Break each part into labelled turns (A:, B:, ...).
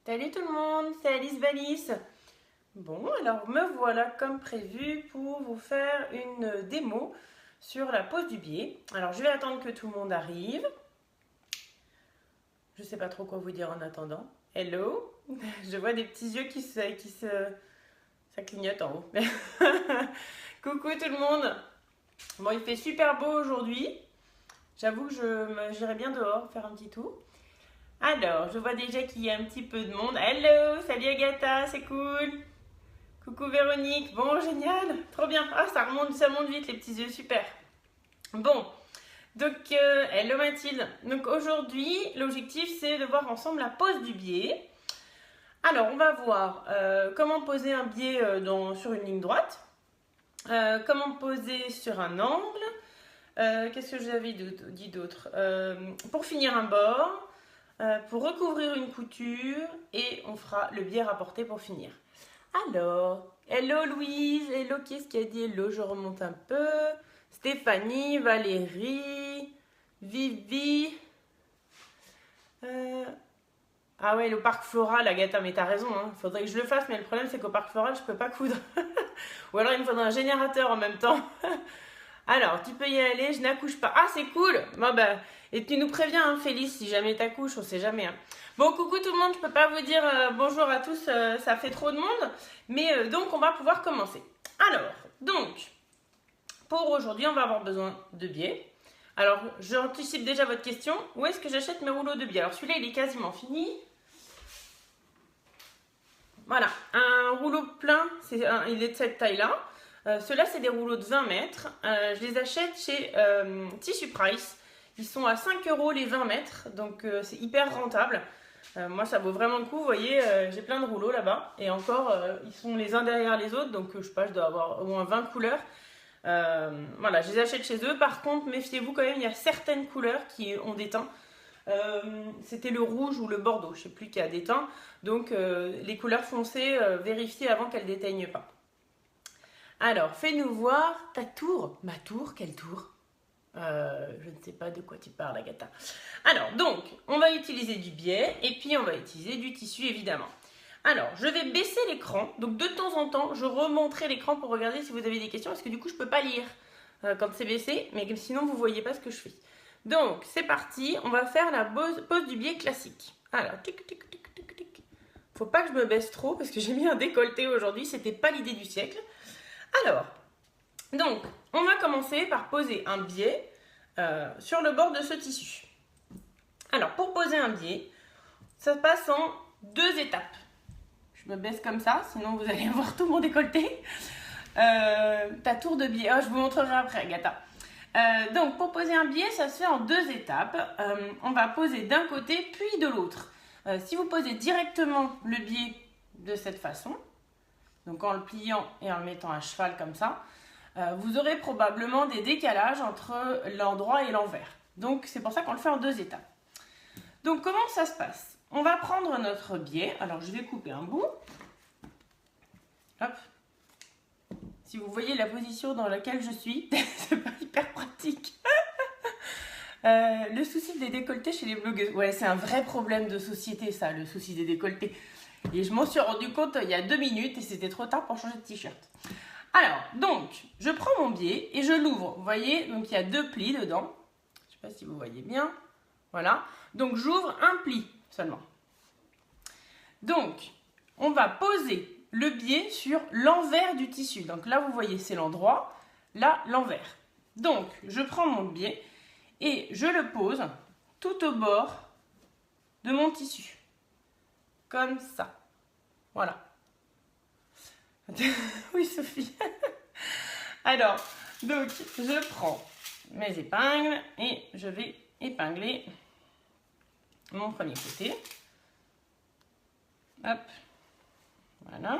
A: Salut tout le monde, c'est Alice Valise. Bon, alors me voilà comme prévu pour vous faire une démo sur la pose du biais. Alors je vais attendre que tout le monde arrive. Je sais pas trop quoi vous dire en attendant. Hello. Je vois des petits yeux ça clignote en haut. Coucou tout le monde. Bon, il fait super beau aujourd'hui. J'avoue que j'irai bien dehors faire un petit tour. Alors, je vois déjà qu'il y a un petit peu de monde. Hello, salut Agatha, c'est cool. Coucou Véronique, bon génial, trop bien. Ah, ça monte vite les petits yeux, super. Bon, donc hello Mathilde. Donc aujourd'hui, l'objectif c'est de voir ensemble la pose du biais. Alors, on va voir comment poser un biais sur une ligne droite, comment poser sur un angle, qu'est-ce que j'avais dit d'autre, pour finir un bord. Pour recouvrir une couture et on fera le biais rapporté pour finir. Alors, hello Louise, hello qui est-ce qui a dit hello, je remonte un peu. Stéphanie, Valérie, Vivi. Ah ouais, le parc floral, Agatha, mais t'as raison, hein. Faudrait que je le fasse, mais le problème c'est qu'au parc floral, je peux pas coudre. Ou alors il me faudrait un générateur en même temps. Alors, tu peux y aller, je n'accouche pas. Ah, c'est cool. Bon, bah, et tu nous préviens, hein, Félix, si jamais t'accouches, on sait jamais. Hein. Bon, coucou tout le monde, je peux pas vous dire bonjour à tous, ça fait trop de monde. Mais donc, on va pouvoir commencer. Alors, donc, pour aujourd'hui, on va avoir besoin de biais. Alors, j'anticipe déjà votre question. Où est-ce que j'achète mes rouleaux de biais? Alors, celui-là, il est quasiment fini. Voilà, un rouleau plein, il est de cette taille-là. Ceux-là, c'est des rouleaux de 20 mètres. Je les achète chez Tissue Price. Ils sont à 5 € les 20 mètres, donc c'est hyper rentable. Moi, ça vaut vraiment le coup. Vous voyez, j'ai plein de rouleaux là-bas. Et encore, ils sont les uns derrière les autres, donc je sais pas, je dois avoir au moins 20 couleurs. Voilà, je les achète chez eux. Par contre, méfiez-vous quand même, il y a certaines couleurs qui ont des teints. C'était le rouge ou le bordeaux, je ne sais plus qui a des teints. Donc, les couleurs foncées, vérifiez avant qu'elles ne déteignent pas. Alors, fais-nous voir ta tour. Ma tour? Quelle tour? Je ne sais pas de quoi tu parles, Agatha. Alors, donc, on va utiliser du biais et puis on va utiliser du tissu, évidemment. Alors, je vais baisser l'écran. Donc, de temps en temps, je remonterai l'écran pour regarder si vous avez des questions. Parce que du coup, je ne peux pas lire quand c'est baissé. Mais sinon, vous ne voyez pas ce que je fais. Donc, c'est parti. On va faire la pose du biais classique. Alors, tic, tic, tic, tic, tic. Faut pas que je me baisse trop parce que j'ai mis un décolleté aujourd'hui. C'était pas l'idée du siècle. Alors, donc, on va commencer par poser un biais sur le bord de ce tissu. Alors, pour poser un biais, ça passe en 2 étapes. Je me baisse comme ça, sinon vous allez voir tout mon décolleté. Ta tour de biais, je vous montrerai après, Agatha. Donc, pour poser un biais, ça se fait en 2 étapes. On va poser d'un côté, puis de l'autre. Si vous posez directement le biais de cette façon, donc en le pliant et en le mettant à cheval comme ça, vous aurez probablement des décalages entre l'endroit et l'envers. Donc c'est pour ça qu'on le fait en 2 étapes. Donc comment ça se passe? On va prendre notre biais. Alors je vais couper un bout. Hop. Si vous voyez la position dans laquelle je suis, c'est pas hyper pratique. Le souci des décolletés chez les blogueuses. Ouais, c'est un vrai problème de société ça, le souci des décolletés. Et je m'en suis rendu compte il y a 2 minutes et c'était trop tard pour changer de t-shirt. Alors, donc, je prends mon biais et je l'ouvre. Vous voyez, donc il y a 2 plis dedans. Je ne sais pas si vous voyez bien. Voilà. Donc, j'ouvre un pli seulement. Donc, on va poser le biais sur l'envers du tissu. Donc là, vous voyez, c'est l'endroit. Là, l'envers. Donc, je prends mon biais et je le pose tout au bord de mon tissu. Comme ça. Voilà. Oui, Sophie. Alors, donc, je prends mes épingles et je vais épingler mon premier côté. Hop. Voilà.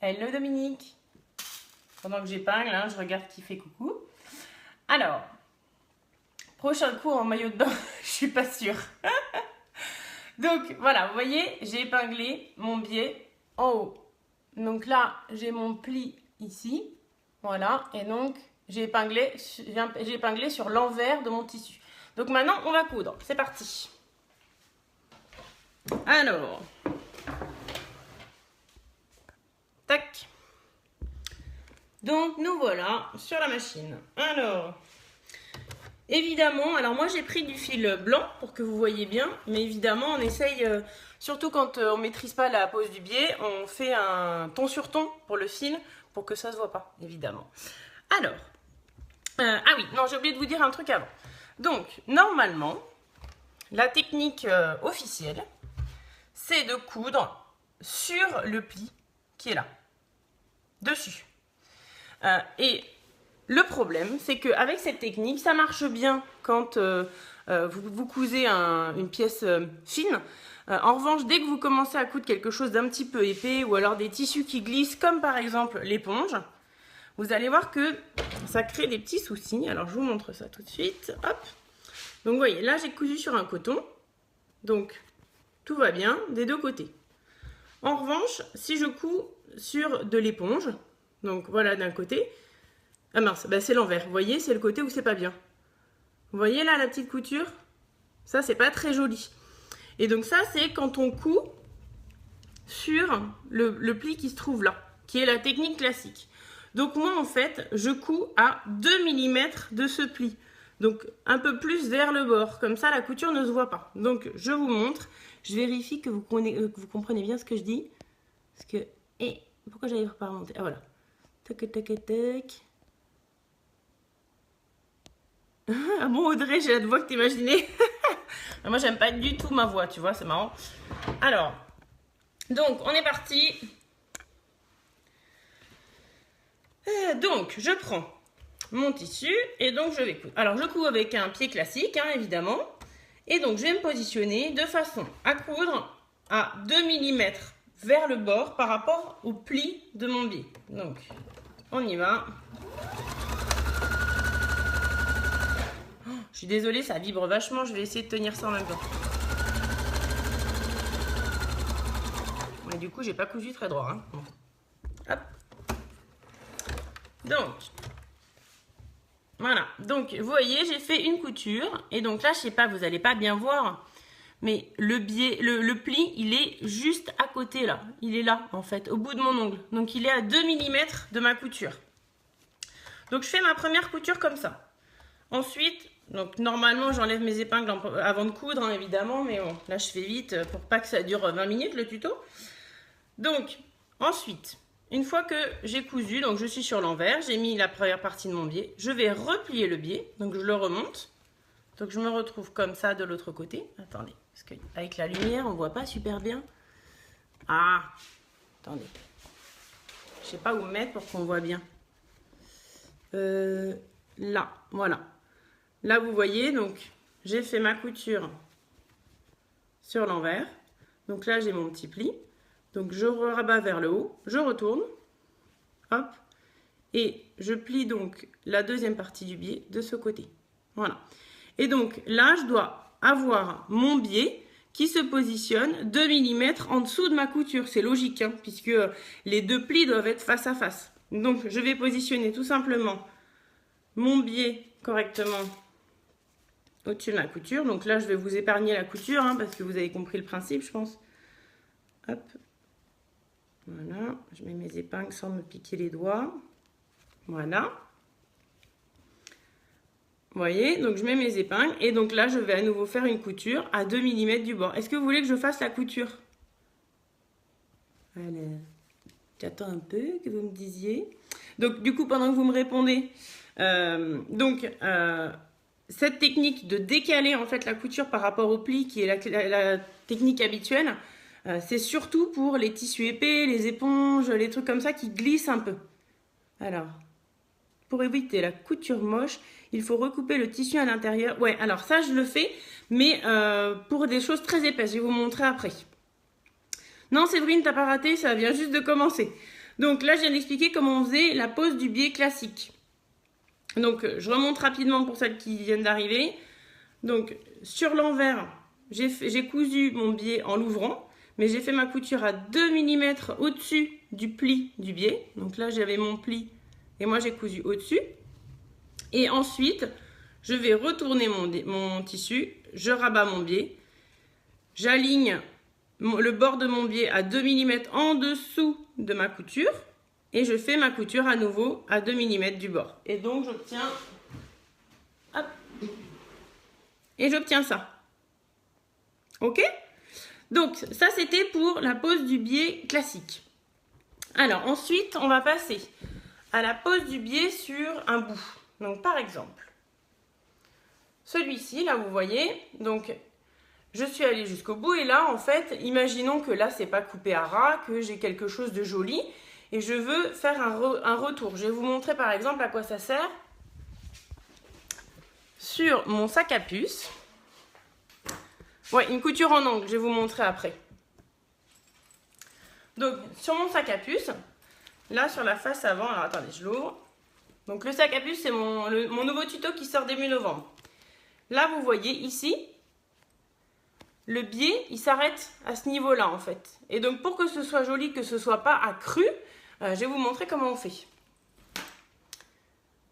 A: Hello Dominique. Pendant que j'épingle, hein, je regarde qui fait coucou. Alors, prochain coup en maillot de bain, je suis pas sûre. Donc voilà, vous voyez, j'ai épinglé mon biais en haut. Donc là, j'ai mon pli ici. Voilà, et donc j'ai épinglé sur l'envers de mon tissu. Donc maintenant, on va coudre. C'est parti. Alors, tac. Donc nous voilà sur la machine. Alors, évidemment, alors moi j'ai pris du fil blanc pour que vous voyez bien, mais évidemment on essaye, surtout quand on ne maîtrise pas la pose du biais, on fait un ton sur ton pour le fil, pour que ça ne se voit pas, évidemment. Alors, ah oui, non j'ai oublié de vous dire un truc avant. Donc, normalement, la technique officielle, c'est de coudre sur le pli qui est là, dessus. Et le problème, c'est qu'avec cette technique, ça marche bien quand vous cousez une pièce fine. En revanche, dès que vous commencez à coudre quelque chose d'un petit peu épais ou alors des tissus qui glissent, comme par exemple l'éponge, vous allez voir que ça crée des petits soucis. Alors, je vous montre ça tout de suite. Hop. Donc, vous voyez, là, j'ai cousu sur un coton. Donc, tout va bien des deux côtés. En revanche, si je couds sur de l'éponge, donc voilà d'un côté, ah mince, ben c'est l'envers. Vous voyez, c'est le côté où c'est pas bien. Vous voyez là la petite couture? Ça, c'est pas très joli. Et donc ça, c'est quand on coud sur le pli qui se trouve là, qui est la technique classique. Donc moi, en fait, je couds à 2 mm de ce pli. Donc un peu plus vers le bord. Comme ça, la couture ne se voit pas. Donc je vous montre. Je vérifie que vous comprenez bien ce que je dis. Parce que... Et pourquoi j'arrive pas à remonter? Ah voilà. Tac, tac, tac. Ah bon Audrey, j'ai la voix que t'imaginais. Moi j'aime pas du tout ma voix, tu vois, c'est marrant. Alors, donc on est parti. Donc je prends mon tissu et donc je vais coudre. Alors je couds avec un pied classique, hein, évidemment. Et donc je vais me positionner de façon à coudre à 2 mm vers le bord par rapport au pli de mon biais. Donc on y va. Je suis désolée, ça vibre vachement. Je vais essayer de tenir ça en même temps. Mais du coup, j'ai pas cousu très droit. Hein. Bon. Hop. Donc, voilà. Donc, vous voyez, j'ai fait une couture. Et donc là, je sais pas, vous allez pas bien voir. Mais le biais, le pli, il est juste à côté là. Il est là, en fait, au bout de mon ongle. Donc, il est à 2 mm de ma couture. Donc, je fais ma première couture comme ça. Ensuite... Donc normalement j'enlève mes épingles avant de coudre hein, évidemment, mais bon, là je fais vite pour pas que ça dure 20 minutes le tuto. Donc ensuite, une fois que j'ai cousu, donc je suis sur l'envers, j'ai mis la première partie de mon biais, je vais replier le biais, donc je le remonte. Donc je me retrouve comme ça de l'autre côté. Attendez, parce qu'avec la lumière on voit pas super bien. Ah, attendez. Je sais pas où me mettre pour qu'on voit bien. Là, voilà. Là, vous voyez, donc, j'ai fait ma couture sur l'envers. Donc là, j'ai mon petit pli. Donc, je rabats vers le haut, je retourne. Hop. Et je plie donc la deuxième partie du biais de ce côté. Voilà. Et donc, là, je dois avoir mon biais qui se positionne 2 mm en dessous de ma couture. C'est logique, hein, puisque les deux plis doivent être face à face. Donc, je vais positionner tout simplement mon biais correctement au-dessus de la couture. Donc là, je vais vous épargner la couture, hein, parce que vous avez compris le principe, je pense. Hop. Voilà. Je mets mes épingles sans me piquer les doigts. Voilà. Vous voyez, donc je mets mes épingles. Et donc là, je vais à nouveau faire une couture à 2 mm du bord. Est-ce que vous voulez que je fasse la couture? Alors, j'attends un peu que vous me disiez. Donc, du coup, pendant que vous me répondez, cette technique de décaler en fait la couture par rapport au pli, qui est la technique habituelle, c'est surtout pour les tissus épais, les éponges, les trucs comme ça qui glissent un peu. Alors, pour éviter la couture moche, il faut recouper le tissu à l'intérieur. Ouais, alors ça je le fais, mais pour des choses très épaisses, je vais vous montrer après. Non Séverine, t'as pas raté, ça vient juste de commencer. Donc là, je viens d'expliquer comment on faisait la pose du biais classique. Donc, je remonte rapidement pour celles qui viennent d'arriver. Donc, sur l'envers, j'ai cousu mon biais en l'ouvrant, mais j'ai fait ma couture à 2 mm au-dessus du pli du biais. Donc là, j'avais mon pli et moi, j'ai cousu au-dessus. Et ensuite, je vais retourner mon tissu, je rabats mon biais, j'aligne le bord de mon biais à 2 mm en dessous de ma couture et je fais ma couture à nouveau à 2 mm du bord. Et donc j'obtiens, hop, et j'obtiens ça. Ok? Donc ça c'était pour la pose du biais classique. Alors ensuite on va passer à la pose du biais sur un bout. Donc par exemple, celui-ci là vous voyez, donc je suis allée jusqu'au bout et là en fait, imaginons que là c'est pas coupé à ras, que j'ai quelque chose de joli et je veux faire un retour. Je vais vous montrer par exemple à quoi ça sert. Sur mon sac à puce, ouais, une couture en angle, je vais vous montrer après. Donc sur mon sac à puce, là sur la face avant, alors attendez, je l'ouvre. Donc le sac à puce c'est mon nouveau tuto qui sort début novembre. Là vous voyez ici, le biais, il s'arrête à ce niveau-là en fait. Et donc pour que ce soit joli, que ce soit pas accru, je vais vous montrer comment on fait.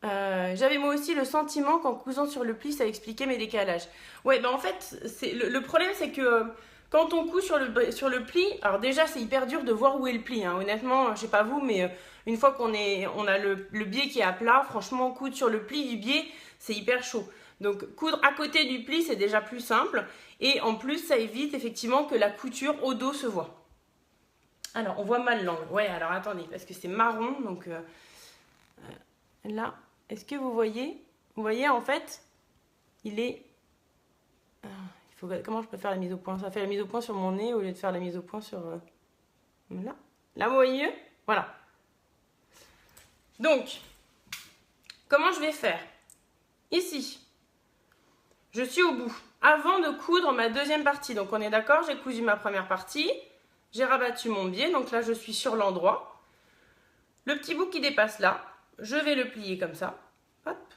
A: J'avais moi aussi le sentiment qu'en cousant sur le pli, ça expliquait mes décalages. Ouais, ben en fait, le problème c'est que quand on coud sur le pli, alors déjà c'est hyper dur de voir où est le pli. Hein. Honnêtement, je sais pas vous, mais une fois qu'on a le biais qui est à plat, franchement, coudre sur le pli du biais, c'est hyper chaud. Donc coudre à côté du pli, c'est déjà plus simple. Et en plus, ça évite effectivement que la couture au dos se voit. Alors, on voit mal l'angle. Ouais, alors attendez, parce que c'est marron. Donc là, est-ce que vous voyez? Vous voyez, en fait, il est... Comment je peux faire la mise au point? Ça fait la mise au point sur mon nez au lieu de faire la mise au point sur... Là. Là, vous voyez mieux? Voilà. Donc, comment je vais faire? Ici, je suis au bout. Avant de coudre ma deuxième partie, donc on est d'accord, j'ai cousu ma première partie, j'ai rabattu mon biais, donc là je suis sur l'endroit. Le petit bout qui dépasse là, je vais le plier comme ça. Hop.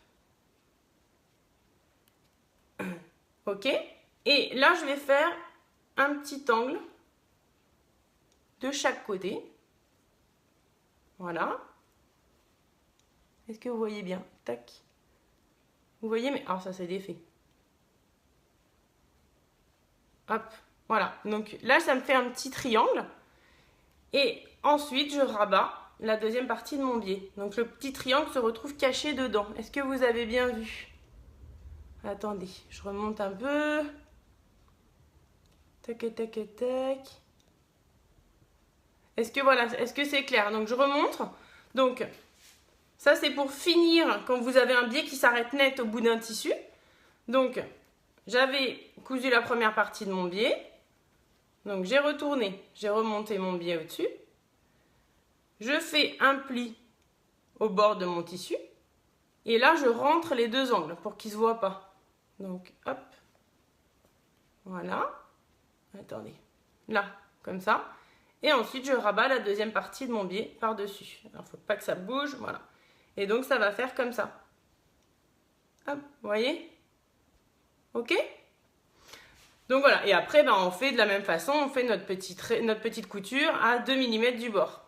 A: Ok. Et là je vais faire un petit angle de chaque côté. Voilà. Est-ce que vous voyez bien? Tac. Vous voyez, mais... Alors ça c'est défait. Hop, voilà. Donc là, ça me fait un petit triangle. Et ensuite, je rabats la deuxième partie de mon biais. Donc le petit triangle se retrouve caché dedans. Est-ce que vous avez bien vu? Attendez, je remonte un peu. Tac, tac, tac. Est-ce que voilà, est-ce que c'est clair? Donc je remonte. Donc ça, c'est pour finir quand vous avez un biais qui s'arrête net au bout d'un tissu. Donc j'avais cousu la première partie de mon biais. Donc j'ai retourné, j'ai remonté mon biais au-dessus. Je fais un pli au bord de mon tissu. Et là, je rentre les deux angles pour qu'ils ne se voient pas. Donc hop. Voilà. Attendez. Là, comme ça. Et ensuite, je rabats la deuxième partie de mon biais par-dessus. Alors, il ne faut pas que ça bouge. Voilà. Et donc, ça va faire comme ça. Hop, vous voyez? Ok? Donc voilà, et après, ben, on fait de la même façon, on fait notre petite couture à 2 mm du bord.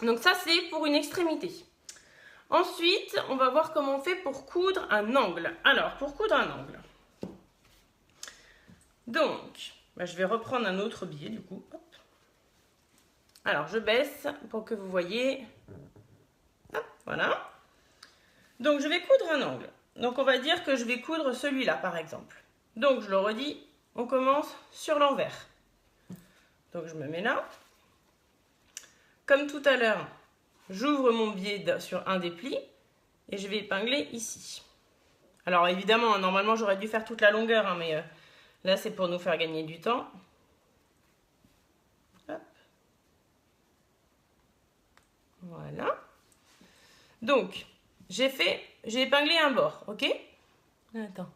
A: Donc ça, c'est pour une extrémité. Ensuite, on va voir comment on fait pour coudre un angle. Alors, pour coudre un angle. Donc, ben, je vais reprendre un autre biais du coup. Hop. Alors, je baisse pour que vous voyez. Hop, voilà. Donc, je vais coudre un angle. Donc, on va dire que je vais coudre celui-là, par exemple. Donc, je le redis, on commence sur l'envers. Donc, je me mets là. Comme tout à l'heure, j'ouvre mon biais sur un des plis et je vais épingler ici. Alors, évidemment, normalement, j'aurais dû faire toute la longueur, hein, mais là, c'est pour nous faire gagner du temps. Hop. Voilà. Donc, j'ai épinglé un bord, ok? Attends.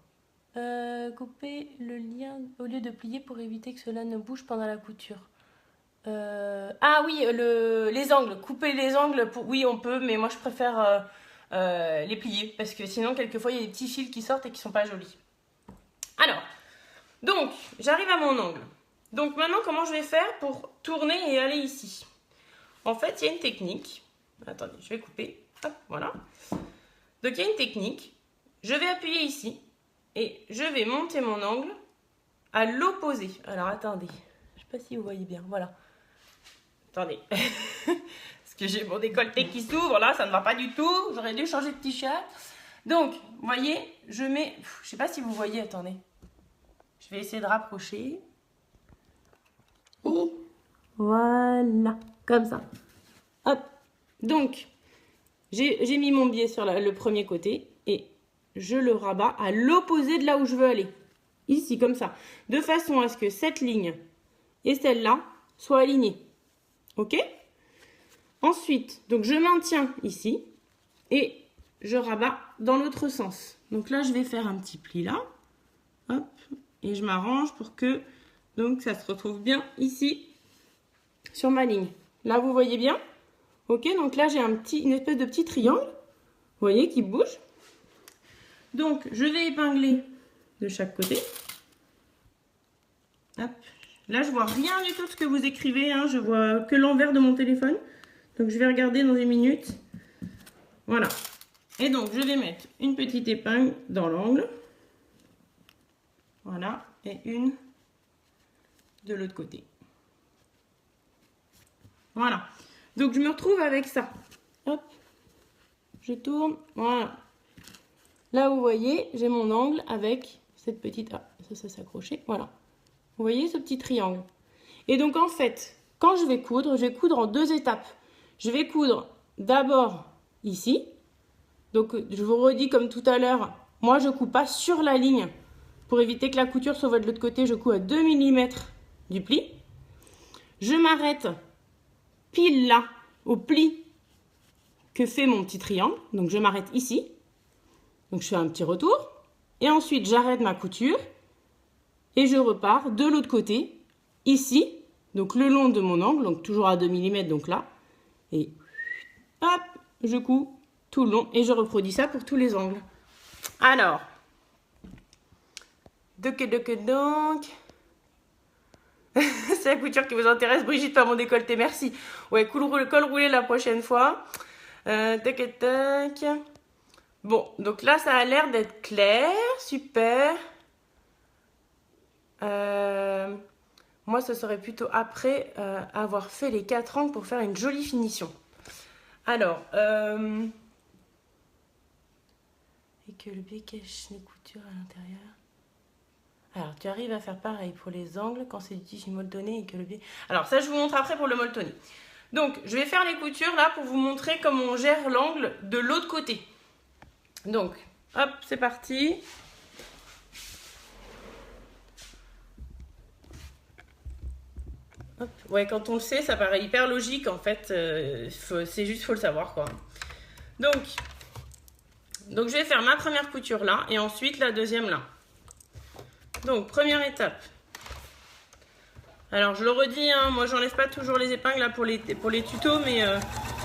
A: Couper le lien au lieu de plier pour éviter que cela ne bouge pendant la couture. Ah oui, les angles. Couper les angles, oui on peut, mais moi je préfère les plier parce que sinon quelquefois il y a des petits fils qui sortent et qui sont pas jolis. Alors, donc j'arrive à mon angle. Donc maintenant comment je vais faire pour tourner et aller ici? En fait il y a une technique. Attendez, je vais couper. Hop, voilà. Donc il y a une technique. je vais appuyer ici et je vais monter mon angle à l'opposé. Alors attendez, je ne sais pas si vous voyez bien, voilà. Attendez, parce que j'ai mon décolleté qui s'ouvre, là ça ne va pas du tout, j'aurais dû changer de t-shirt. Donc, vous voyez, je mets, je ne sais pas si vous voyez, attendez. Je vais essayer de rapprocher. Et voilà, comme ça. Hop, donc, j'ai mis mon biais sur le premier côté et je le rabats à l'opposé de là où je veux aller. Ici, comme ça. De façon à ce que cette ligne et celle-là soient alignées. Ok? Ensuite, donc je maintiens ici et je rabats dans l'autre sens. Donc là, je vais faire un petit pli là. Hop, et je m'arrange pour que donc ça se retrouve bien ici sur ma ligne. Là, vous voyez bien? Ok, donc là, j'ai une espèce de petit triangle. Vous voyez, qui bouge. Donc, je vais épingler de chaque côté. Hop. Là, je vois rien du tout de ce que vous écrivez. Hein. Je vois que l'envers de mon téléphone. Donc, je vais regarder dans une minute. Voilà. Et donc, je vais mettre une petite épingle dans l'angle. Voilà. Et une de l'autre côté. Voilà. Donc, je me retrouve avec ça. Hop. Je tourne. Voilà. Là, vous voyez, j'ai mon angle avec cette petite... Ah, ça s'accrochait. Voilà. Vous voyez ce petit triangle. Et donc, en fait, quand je vais coudre en 2 étapes. Je vais coudre d'abord ici. Donc, je vous redis comme tout à l'heure, moi, je ne couds pas sur la ligne. Pour éviter que la couture se voie de l'autre côté, je couds à 2 mm du pli. Je m'arrête pile là, au pli que fait mon petit triangle. Donc, je m'arrête ici. Donc, je fais un petit retour. Et ensuite, j'arrête ma couture. Et je repars de l'autre côté, ici. Donc, le long de mon angle. Donc, toujours à 2 mm, donc là. Et hop, je couds tout le long. Et je reproduis ça pour tous les angles. Alors, donc. C'est la couture qui vous intéresse, Brigitte, pas mon décolleté, merci. Ouais, col roulé la prochaine fois. Tac, tac. Bon, donc là, ça a l'air d'être clair. Super. Moi, ce serait plutôt après avoir fait les 4 angles pour faire une jolie finition. Alors, et que le biais cache les coutures à l'intérieur. Alors, tu arrives à faire pareil pour les angles quand c'est du tissu molletonné et que le biais... Alors, ça, je vous montre après pour le molletonné. Donc, je vais faire les coutures là pour vous montrer comment on gère l'angle de l'autre côté. Donc, hop, c'est parti. Hop. Ouais, quand on le sait, ça paraît hyper logique en fait. C'est juste, faut le savoir quoi. Donc, je vais faire ma première couture là et ensuite la deuxième là. Donc, première étape. Alors, je le redis, hein, moi, j'enlève pas toujours les épingles là, pour les tutos, mais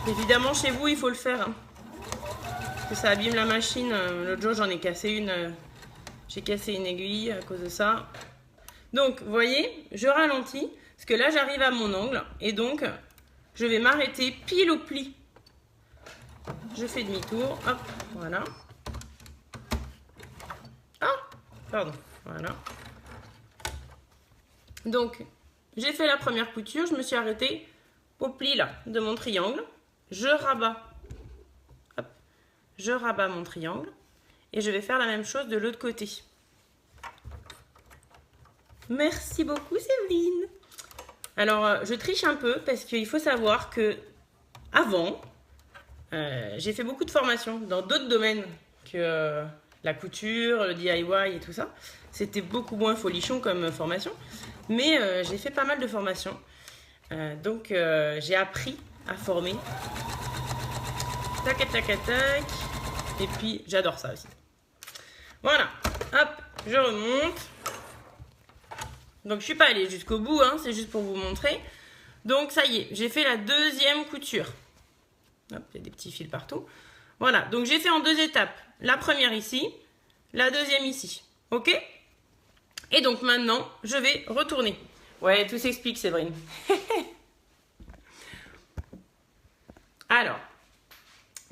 A: évidemment, chez vous, il faut le faire. Hein, parce que ça abîme la machine. L'autre jour, j'en ai cassé une. J'ai cassé une aiguille à cause de ça. Donc, vous voyez, je ralentis, parce que là, j'arrive à mon angle, et donc, je vais m'arrêter pile au pli. Je fais demi-tour, hop, voilà. Ah, pardon. Voilà. Donc, j'ai fait la première couture, je me suis arrêtée au pli là de mon triangle. Je rabats. Hop, je rabats mon triangle. Et je vais faire la même chose de l'autre côté. Merci beaucoup, Séverine. Alors, je triche un peu parce qu'il faut savoir que avant, j'ai fait beaucoup de formations dans d'autres domaines que la couture, le DIY et tout ça. C'était beaucoup moins folichon comme formation. Mais j'ai fait pas mal de formations. Donc, j'ai appris à former. Tac, tac, tac. Et puis, j'adore ça aussi. Voilà. Hop, je remonte. Donc, je suis pas allée jusqu'au bout. Hein, c'est juste pour vous montrer. Donc, ça y est. J'ai fait la deuxième couture. Hop, il y a des petits fils partout. Voilà. Donc, j'ai fait en 2 étapes. La première ici. La deuxième ici. Ok ? Et donc maintenant, je vais retourner. Ouais, tout s'explique, Séverine. Alors,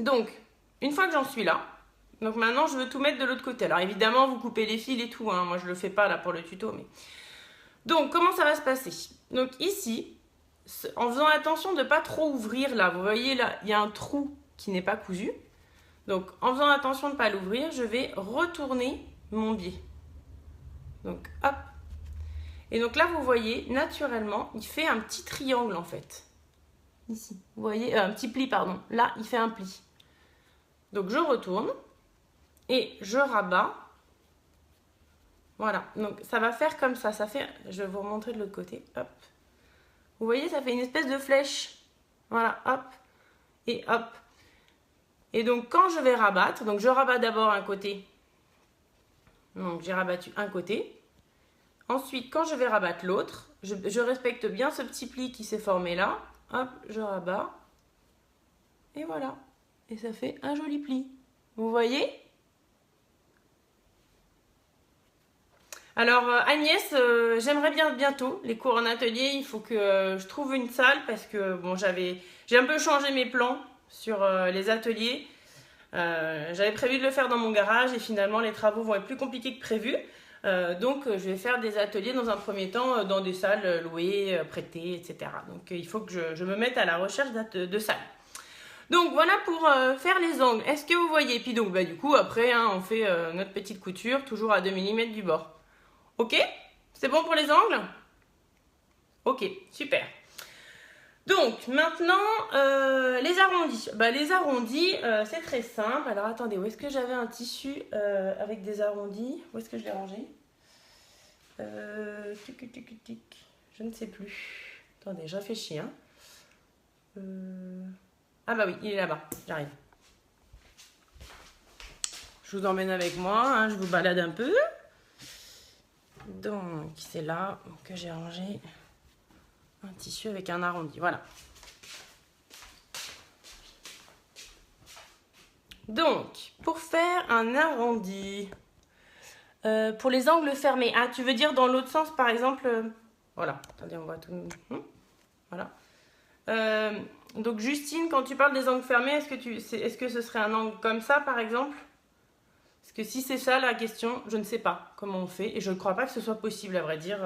A: donc, une fois que j'en suis là, Donc maintenant, je veux tout mettre de l'autre côté. Alors évidemment, vous coupez les fils et tout, hein. Moi, je ne le fais pas là pour le tuto. Mais... Donc, comment ça va se passer? Donc ici, en faisant attention de ne pas trop ouvrir là, vous voyez là, il y a un trou qui n'est pas cousu. Donc, en faisant attention de ne pas l'ouvrir, je vais retourner mon biais. Donc, hop. Et donc là, vous voyez, naturellement, il fait un petit triangle en fait. Ici, vous voyez, un petit pli, pardon. Là, il fait un pli. Donc, je retourne et je rabats. Voilà, donc ça va faire comme ça. Ça fait, je vais vous remontrer de l'autre côté. Hop. Vous voyez, ça fait une espèce de flèche. Voilà, hop. Et hop. Et donc, quand je vais rabattre, donc je rabats d'abord un côté. Donc, j'ai rabattu un côté. Ensuite, quand je vais rabattre l'autre, je respecte bien ce petit pli qui s'est formé là. Hop, je rabats. Et voilà. Et ça fait un joli pli. Vous voyez? Alors, Agnès, j'aimerais bien bientôt les cours en atelier. Il faut que je trouve une salle parce que bon, j'ai un peu changé mes plans sur les ateliers. J'avais prévu de le faire dans mon garage et finalement les travaux vont être plus compliqués que prévu. Donc je vais faire des ateliers dans un premier temps dans des salles louées, prêtées, etc. Donc il faut que je me mette à la recherche de salles. Donc voilà pour faire les angles. Est-ce que vous voyez? Puis donc du coup après hein, on fait notre petite couture toujours à 2 mm du bord. Ok? C'est bon pour les angles? Ok, super. Donc, maintenant, les arrondis. Les arrondis, c'est très simple. Alors, attendez, où est-ce que j'avais un tissu avec des arrondis? Où est-ce que je l'ai rangé? Je ne sais plus. Attendez, je réfléchis. Hein. Ah bah oui, il est là-bas. J'arrive. Je vous emmène avec moi. Hein, je vous balade un peu. Donc, c'est là que j'ai rangé un tissu avec un arrondi, voilà. Donc, pour faire un arrondi, pour les angles fermés, ah, tu veux dire dans l'autre sens, par exemple, voilà, attendez, on voit tout, voilà. Donc, Justine, quand tu parles des angles fermés, est-ce que ce serait un angle comme ça, par exemple? Parce que si c'est ça la question, je ne sais pas comment on fait, et je ne crois pas que ce soit possible, à vrai dire.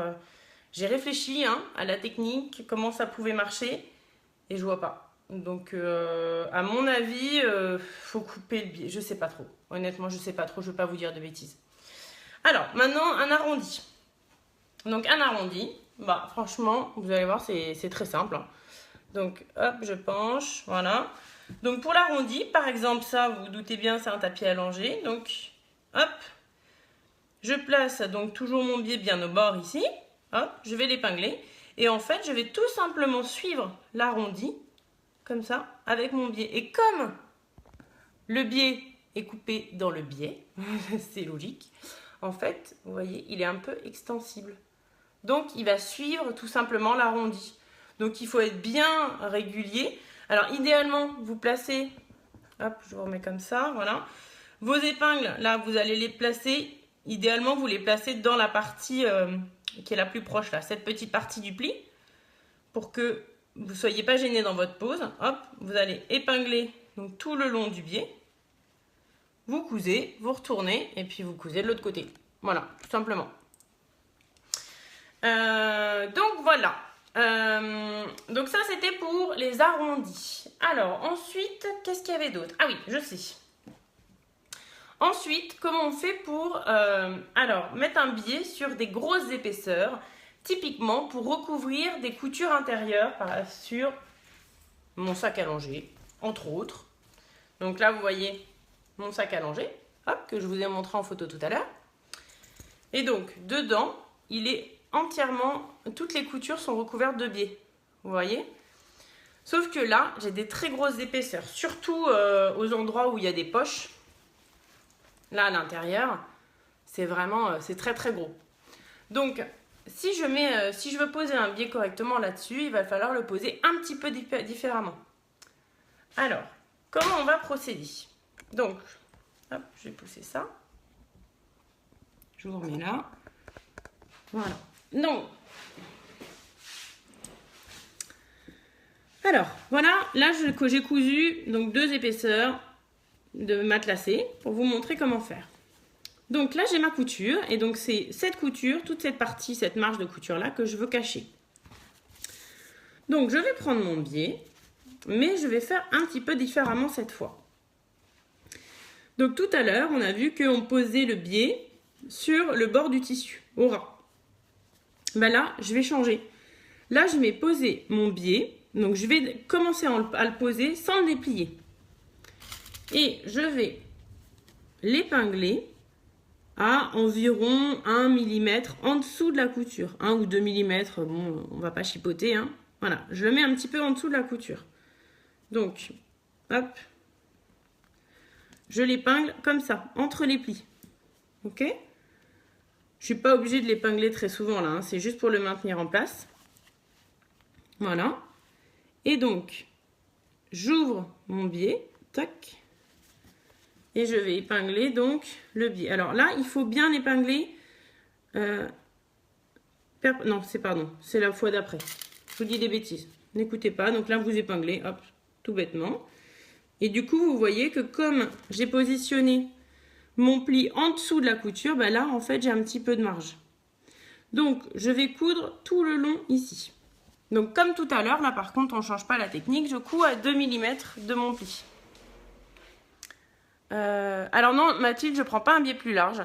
A: J'ai réfléchi hein, à la technique, comment ça pouvait marcher, et je vois pas. Donc, à mon avis, faut couper le biais. Je sais pas trop. Honnêtement, je sais pas trop. Je veux pas vous dire de bêtises. Alors, maintenant, un arrondi. Donc, un arrondi, franchement, vous allez voir, c'est très simple. Hein. Donc, hop, je penche, voilà. Donc, pour l'arrondi, par exemple, ça, vous vous doutez bien, c'est un tapis allongé. Donc, hop, je place donc toujours mon biais bien au bord ici. Hop, je vais l'épingler et en fait je vais tout simplement suivre l'arrondi comme ça avec mon biais et comme le biais est coupé dans le biais, c'est logique, en fait vous voyez il est un peu extensible donc il va suivre tout simplement l'arrondi. Donc il faut être bien régulier. Alors idéalement vous placez, hop je vous remets comme ça, voilà, vos épingles là vous allez les placer, idéalement vous les placez dans la partie qui est la plus proche là, cette petite partie du pli, pour que vous ne soyez pas gêné dans votre pose. Hop, vous allez épingler donc tout le long du biais, vous cousez, vous retournez et puis vous cousez de l'autre côté. Voilà, tout simplement. Donc voilà. Donc ça c'était pour les arrondis. Alors ensuite, qu'est-ce qu'il y avait d'autre? Ah oui, je sais. Ensuite, comment on fait pour mettre un biais sur des grosses épaisseurs, typiquement pour recouvrir des coutures intérieures sur mon sac allongé, entre autres. Donc là, vous voyez mon sac allongé, hop, que je vous ai montré en photo tout à l'heure. Et donc, dedans, il est entièrement, toutes les coutures sont recouvertes de biais, vous voyez? Sauf que là, j'ai des très grosses épaisseurs, surtout aux endroits où il y a des poches. Là, à l'intérieur, c'est vraiment, c'est très très gros. Donc, si je veux poser un biais correctement là-dessus, il va falloir le poser un petit peu différemment. Alors, comment on va procéder? Donc, hop, je vais pousser ça. Je vous remets là. Voilà. Donc, alors, voilà, là j'ai cousu donc 2 épaisseurs. de matelassé pour vous montrer comment faire. Donc là, j'ai ma couture et donc c'est cette couture, toute cette partie, cette marge de couture là que je veux cacher. Donc je vais prendre mon biais, mais je vais faire un petit peu différemment cette fois. Donc tout à l'heure, on a vu qu'on posait le biais sur le bord du tissu, au ras. Ben là, je vais changer. Là, je vais poser mon biais, donc je vais commencer à le poser sans le déplier. Et je vais l'épingler à environ 1 mm en dessous de la couture. 1 ou 2 mm, bon, on va pas chipoter, hein. Voilà, je le mets un petit peu en dessous de la couture. Donc, hop, je l'épingle comme ça, entre les plis. Ok? Je ne suis pas obligée de l'épingler très souvent là, hein, c'est juste pour le maintenir en place. Voilà. Et donc, j'ouvre mon biais, tac. Et je vais épingler donc le biais. Alors là, il faut bien épingler. Non, c'est la fois d'après. Je vous dis des bêtises. N'écoutez pas. Donc là, vous épinglez, hop, tout bêtement. Et du coup, vous voyez que comme j'ai positionné mon pli en dessous de la couture, ben là, en fait, j'ai un petit peu de marge. Donc, je vais coudre tout le long ici. Donc, comme tout à l'heure, là, par contre, on ne change pas la technique. Je couds à 2 mm de mon pli. Alors non, Mathilde, je prends pas un biais plus large.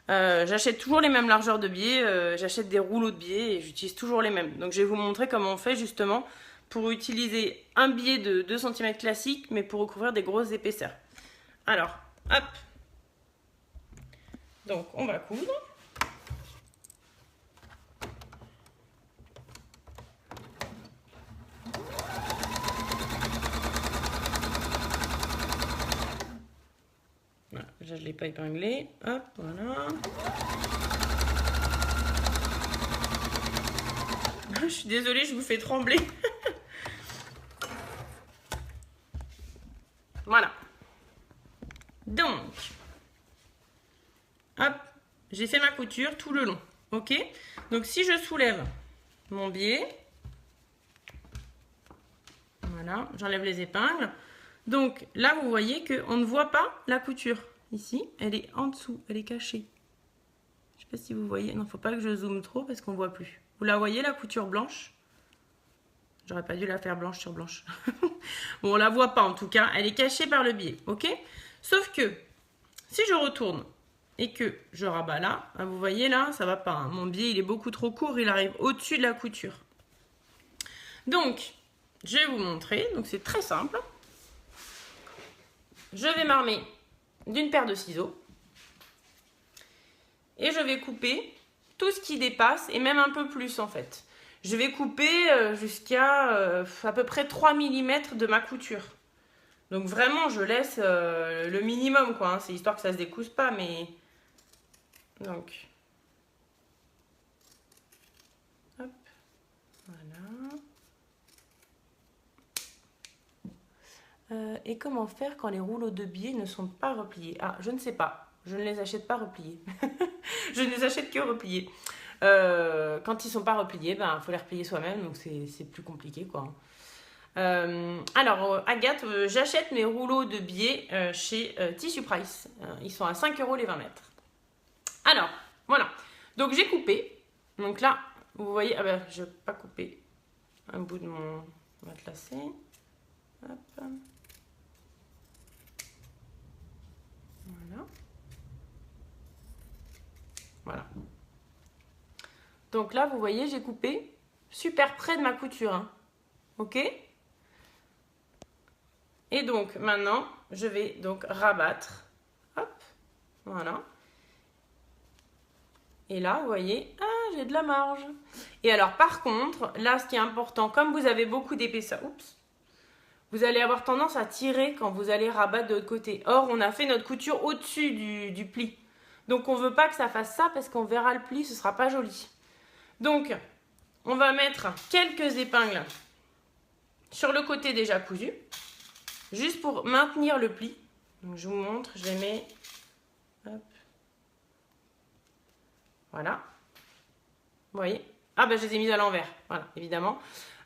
A: J'achète toujours les mêmes largeurs de biais. J'achète des rouleaux de biais et j'utilise toujours les mêmes. Donc je vais vous montrer comment on fait justement pour utiliser un biais de 2 cm classique, mais pour recouvrir des grosses épaisseurs. Alors, hop. Donc on va coudre. Voilà, je ne l'ai pas épinglé. Hop, voilà. Je suis désolée, je vous fais trembler. Voilà. Donc, hop, j'ai fait ma couture tout le long. Ok? Donc, si je soulève mon biais, voilà, j'enlève les épingles. Donc, là, vous voyez qu'on ne voit pas la couture. Ici, elle est en dessous, elle est cachée. Je ne sais pas si vous voyez. Non, il ne faut pas que je zoome trop parce qu'on ne voit plus. Vous la voyez, la couture blanche? J'aurais pas dû la faire blanche sur blanche. Bon, on la voit pas en tout cas. Elle est cachée par le biais, ok? Sauf que, si je retourne et que je rabats là, vous voyez là, ça va pas. Hein. Mon biais, il est beaucoup trop court. Il arrive au-dessus de la couture. Donc, je vais vous montrer. Donc, c'est très simple. Je vais m'armer d'une paire de ciseaux. Et je vais couper tout ce qui dépasse et même un peu plus en fait. Je vais couper jusqu'à à peu près 3 mm de ma couture. Donc vraiment, je laisse le minimum, quoi. Hein. C'est histoire que ça se découse pas, mais... Donc... Hop. Voilà. Et comment faire quand les rouleaux de biais ne sont pas repliés? Ah, je ne sais pas. Je ne les achète pas repliés. Je ne les achète que repliés. Quand ils ne sont pas repliés, ben, faut les replier soi-même, donc c'est plus compliqué, quoi. Alors, Agathe, j'achète mes rouleaux de biais chez Tissu Price. Ils sont à 5 € les 20 mètres. Alors, voilà. Donc, j'ai coupé. Donc là, vous voyez, ah ben, je n'ai pas coupé un bout de mon matelassé. Hop. Voilà. Voilà. Donc là, vous voyez, j'ai coupé super près de ma couture. Hein. Ok? Et donc, maintenant, je vais donc rabattre. Hop. Voilà. Et là, vous voyez, ah, j'ai de la marge. Et alors, par contre, là, ce qui est important, comme vous avez beaucoup d'épaisseur, oups, vous allez avoir tendance à tirer quand vous allez rabattre de l'autre côté. Or, on a fait notre couture au-dessus du pli. Donc, on ne veut pas que ça fasse ça parce qu'on verra le pli, ce ne sera pas joli. Donc, on va mettre quelques épingles sur le côté déjà cousu, juste pour maintenir le pli. Donc, je vous montre, je les mets. Hop. Voilà. Vous voyez? Ah, ben, je les ai mises à l'envers. Voilà, évidemment.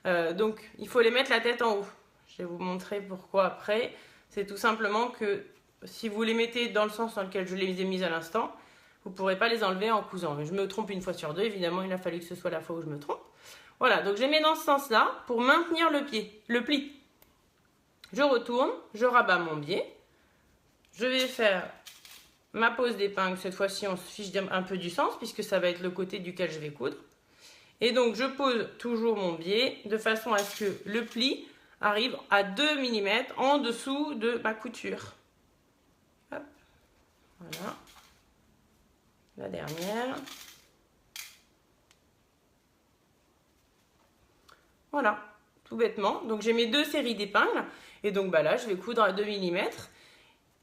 A: Donc, il faut les mettre la tête en haut. Je vais vous montrer pourquoi après. C'est tout simplement que si vous les mettez dans le sens dans lequel je les ai mises à l'instant, vous ne pourrez pas les enlever en cousant. Je me trompe une fois sur deux, évidemment, il a fallu que ce soit la fois où je me trompe. Voilà, donc j'ai mis dans ce sens-là pour maintenir le pli. Je retourne, je rabats mon biais. Je vais faire ma pose d'épingle. Cette fois-ci, on se fiche un peu du sens puisque ça va être le côté duquel je vais coudre. Et donc, je pose toujours mon biais de façon à ce que le pli arrive à 2 mm en dessous de ma couture. Hop. Voilà. La dernière. Voilà, tout bêtement. Donc j'ai mes 2 séries d'épingles. Et donc bah là, je vais coudre à 2 mm.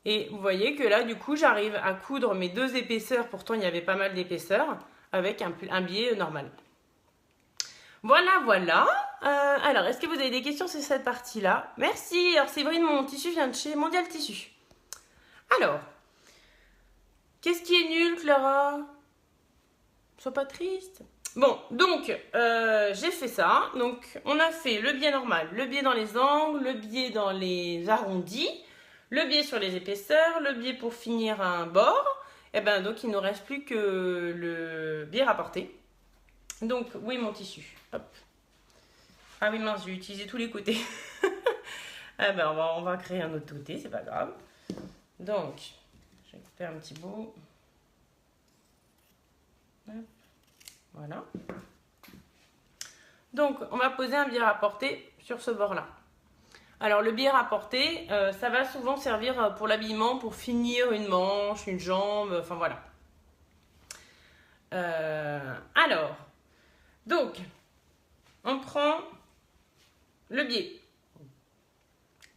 A: Et vous voyez que là, du coup, j'arrive à coudre mes 2 épaisseurs. Pourtant, il y avait pas mal d'épaisseur avec un biais normal. Voilà, voilà. Alors, est-ce que vous avez des questions sur cette partie-là? Merci. Alors, Séverine, mon tissu vient de chez Mondial Tissu. Alors, qu'est-ce qui est nul, Clara? Sois pas triste. Bon, donc, j'ai fait ça. Donc, on a fait le biais normal, le biais dans les angles, le biais dans les arrondis, le biais sur les épaisseurs, le biais pour finir un bord. Et ben, donc, il ne nous reste plus que le biais rapporté. Donc, oui, mon tissu. Hop. Ah oui, mince, j'ai utilisé tous les côtés. Ah ben, on va créer un autre côté, c'est pas grave. Donc, je vais couper un petit bout. Hop. Voilà. Donc, on va poser un biais rapporté sur ce bord-là. Alors, le biais rapporté, ça va souvent servir pour l'habillement, pour finir une manche, une jambe, enfin voilà. Alors, donc, on prend le biais.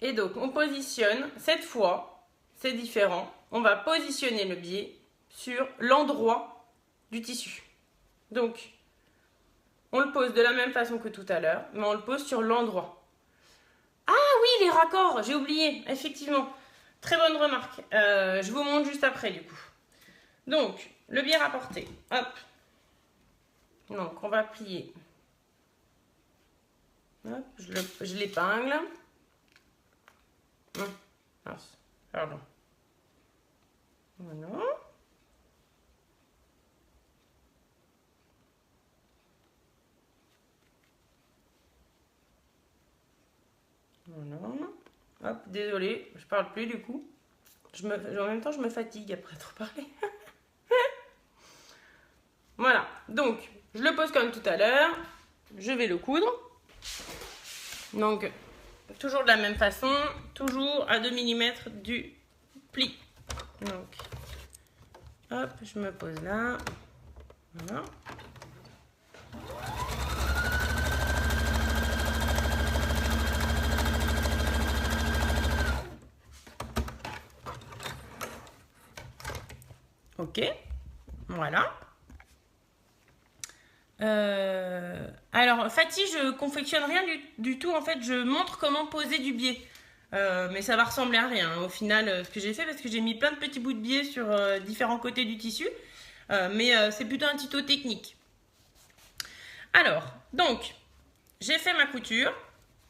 A: Et donc, on positionne, cette fois, c'est différent, on va positionner le biais sur l'endroit du tissu. Donc, on le pose de la même façon que tout à l'heure, mais on le pose sur l'endroit. Ah oui, les raccords, j'ai oublié, effectivement. Très bonne remarque. Je vous montre juste après, du coup. Donc, le biais rapporté. Hop. Donc, on va plier. Hop, je l'épingle. Mince, pardon. Voilà. Voilà. Hop, désolée, je parle plus du coup. En même temps, je me fatigue après trop parler. Voilà, donc je le pose comme tout à l'heure. Je vais le coudre. Donc, toujours de la même façon, toujours à 2 mm du pli. Donc, hop, je me pose là. Voilà. Ok, voilà. Alors, Fatih, je confectionne rien du tout. En fait, je montre comment poser du biais. Mais ça va ressembler à rien, au final, ce que j'ai fait, parce que j'ai mis plein de petits bouts de biais sur différents côtés du tissu. Mais c'est plutôt un tuto technique. Alors, donc, j'ai fait ma couture.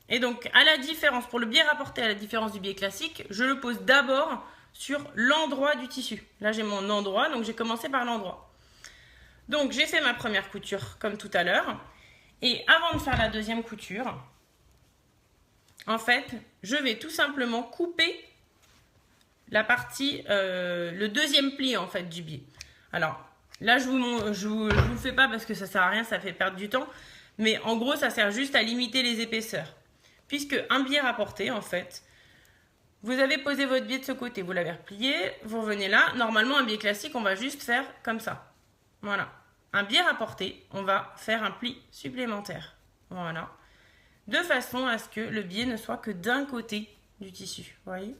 A: Et donc, à la différence, pour le biais rapporté à la différence du biais classique, je le pose d'abord sur l'endroit du tissu. Là, j'ai mon endroit, donc j'ai commencé par l'endroit. Donc, j'ai fait ma première couture comme tout à l'heure. Et avant de faire la deuxième couture, en fait, je vais tout simplement couper la partie, le deuxième pli en fait du biais. Alors, là, je vous le fais pas parce que ça sert à rien, ça fait perdre du temps. Mais en gros, ça sert juste à limiter les épaisseurs. Puisque un biais rapporté, en fait, vous avez posé votre biais de ce côté, vous l'avez replié, vous revenez là. Normalement, un biais classique, on va juste faire comme ça. Voilà. Un biais rapporté, on va faire un pli supplémentaire. Voilà. De façon à ce que le biais ne soit que d'un côté du tissu. Vous voyez?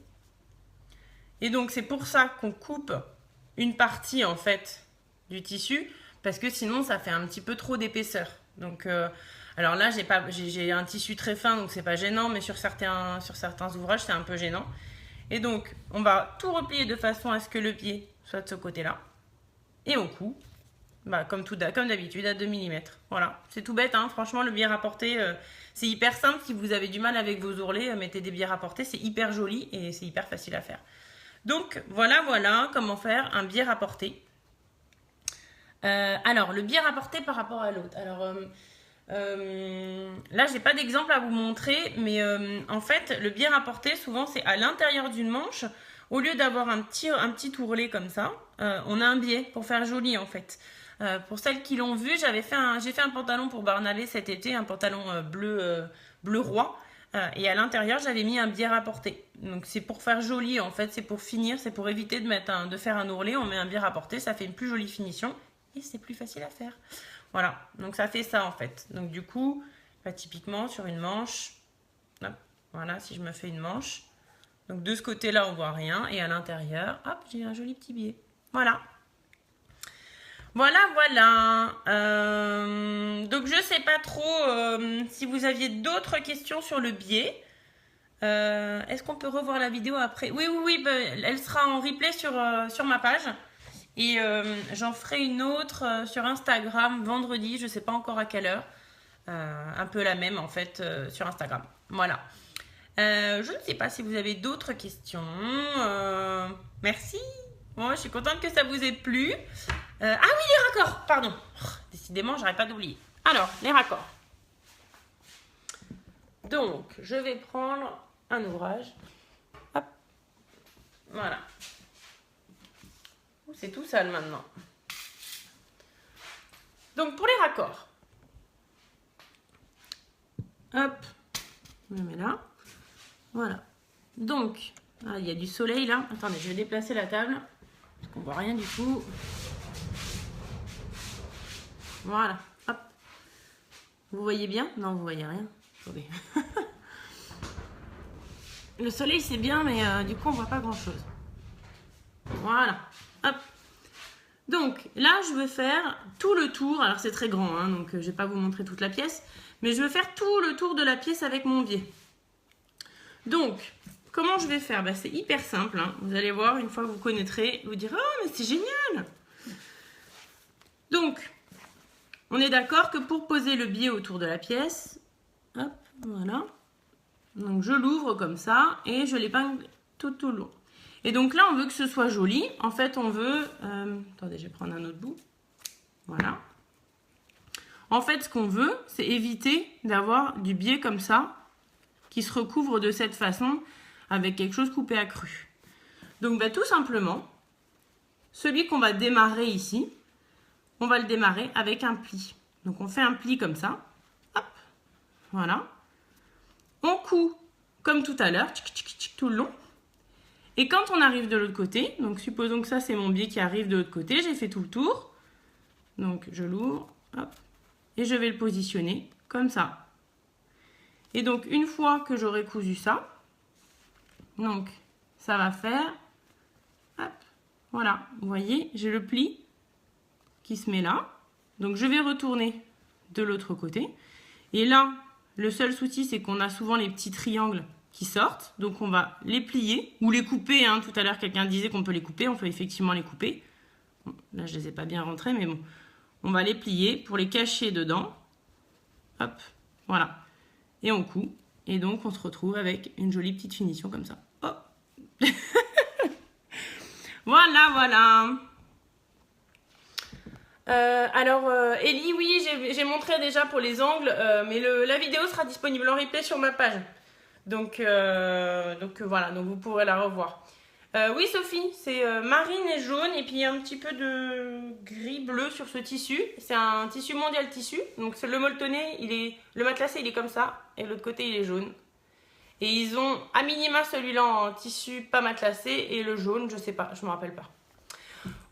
A: Et donc, c'est pour ça qu'on coupe une partie, en fait, du tissu. Parce que sinon, ça fait un petit peu trop d'épaisseur. Donc, alors là, j'ai un tissu très fin, donc c'est pas gênant. Mais sur certains ouvrages, c'est un peu gênant. Et donc, on va tout replier de façon à ce que le biais soit de ce côté-là. Et on coupe. Bah, comme d'habitude, à 2 mm. Voilà, c'est tout bête, hein. Franchement, le biais rapporté, c'est hyper simple. Si vous avez du mal avec vos ourlets, mettez des biais rapportés, c'est hyper joli et c'est hyper facile à faire. Donc voilà comment faire un biais rapporté. Alors le biais rapporté par rapport à l'autre. Alors là j'ai pas d'exemple à vous montrer, mais en fait le biais rapporté souvent c'est à l'intérieur d'une manche. Au lieu d'avoir un petit ourlet comme ça, on a un biais pour faire joli en fait. Pour celles qui l'ont vu, j'ai fait un pantalon pour Barnabé cet été, un pantalon bleu roi. Et à l'intérieur, j'avais mis un biais rapporté. Donc c'est pour faire joli en fait, c'est pour finir, c'est pour éviter de faire un ourlet. On met un biais rapporté, ça fait une plus jolie finition et c'est plus facile à faire. Voilà, donc ça fait ça en fait. Donc du coup, typiquement sur une manche, hop, voilà, si je me fais une manche, donc de ce côté-là, on voit rien. Et à l'intérieur, hop, j'ai un joli petit biais. Voilà. Voilà. Donc je sais pas trop si vous aviez d'autres questions sur le biais. Est-ce qu'on peut revoir la vidéo après? Oui, elle sera en replay sur ma page. Et j'en ferai une autre sur Instagram vendredi, je sais pas encore à quelle heure. Un peu la même en fait sur Instagram. Voilà. Je ne sais pas si vous avez d'autres questions. Merci. Bon, je suis contente que ça vous ait plu. Ah oui, les raccords, pardon. Décidément, j'arrête pas d'oublier. Alors, les raccords. Donc, je vais prendre un ouvrage. Hop. Voilà. C'est tout sale maintenant. Donc, pour les raccords. Hop. Je le mets là. Voilà. Donc, il y a du soleil là. Attendez, je vais déplacer la table. Parce qu'on voit rien du tout. Voilà. Hop. Vous voyez bien? Non, vous voyez rien. Attendez. Le soleil c'est bien, mais du coup on voit pas grand chose. Voilà. Hop. Donc là je veux faire tout le tour. Alors c'est très grand, hein, donc je vais pas vous montrer toute la pièce. Mais je veux faire tout le tour de la pièce avec mon biais. Donc, comment je vais faire? C'est hyper simple. Hein. Vous allez voir, une fois que vous connaîtrez, vous direz « Oh, mais c'est génial !» Donc, on est d'accord que pour poser le biais autour de la pièce, hop, voilà. Donc, je l'ouvre comme ça et je l'épingle tout au long. Et donc là, on veut que ce soit joli. En fait, on veut... attendez, je vais prendre un autre bout. Voilà. En fait, ce qu'on veut, c'est éviter d'avoir du biais comme ça qui se recouvre de cette façon avec quelque chose coupé à cru. Donc tout simplement, celui qu'on va démarrer ici, on va le démarrer avec un pli. Donc on fait un pli comme ça, hop, voilà. On coud comme tout à l'heure, tout le long. Et quand on arrive de l'autre côté, donc supposons que ça c'est mon biais qui arrive de l'autre côté, j'ai fait tout le tour. Donc je l'ouvre, hop, et je vais le positionner comme ça. Et donc, une fois que j'aurai cousu ça, donc, ça va faire, hop, voilà, vous voyez, j'ai le pli qui se met là. Donc, je vais retourner de l'autre côté. Et là, le seul souci, c'est qu'on a souvent les petits triangles qui sortent. Donc, on va les plier ou les couper. Hein. Tout à l'heure, quelqu'un disait qu'on peut les couper. On peut effectivement les couper. Bon, là, je ne les ai pas bien rentrés, mais bon. On va les plier pour les cacher dedans. Hop, voilà. Et on coud. Et donc, on se retrouve avec une jolie petite finition comme ça. Oh. Voilà. Alors, Ellie, oui, j'ai montré déjà pour les angles, mais la vidéo sera disponible en replay sur ma page. Donc voilà, donc vous pourrez la revoir. Oui, Sophie, c'est marine et jaune, et puis un petit peu de gris-bleu sur ce tissu. C'est un tissu mondial tissu. Donc le molletonné, le matelassé, il est comme ça, et l'autre côté, il est jaune. Et ils ont à minima celui-là en tissu pas matelassé, et le jaune, je sais pas, je me rappelle pas.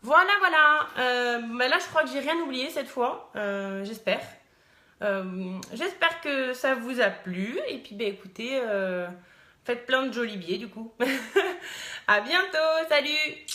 A: Voilà. Là, je crois que j'ai rien oublié cette fois, j'espère. J'espère que ça vous a plu, et puis écoutez, faites plein de jolis biais du coup. À bientôt, salut!